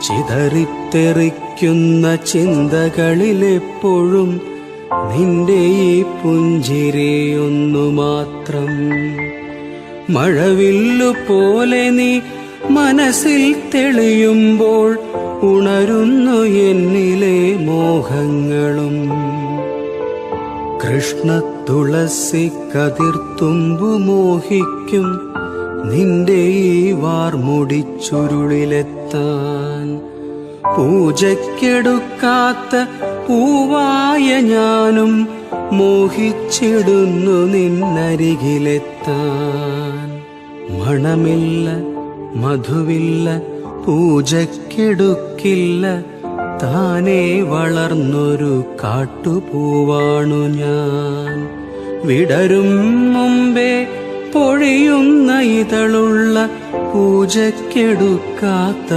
ചിതറിത്തെറിക്കുന്ന ചിന്തകളിലെപ്പോഴും നിന്റെ ഈ പുഞ്ചിരിയൊന്നു മാത്രം. മഴവില്ലു പോലെ നീ മനസ്സിൽ തെളിയുമ്പോൾ ഉണരുന്നു എന്നിലെ മോഹങ്ങളും. കൃഷ്ണ തുളസി കതിർത്തുമ്പു മോഹിക്കും നിന്റെ ഈ വാർമുടിച്ചുരുളിലെത്താൻ. പൂജയ്ക്കെടുക്കാത്ത പൂവായ ഞാനും മോഹിച്ചിടുന്നു നിന്നരികിലെത്താൻ. മണമില്ല മധുവില്ല പൂജയ്ക്കെടുക്കില്ല, താനേ വളർന്നൊരു കാട്ടുപൂവാണു ഞാൻ. വിടരും മുമ്പേ പൊഴിയുന്ന ഇതളുള്ള പൂജയ്ക്കെടുക്കാത്ത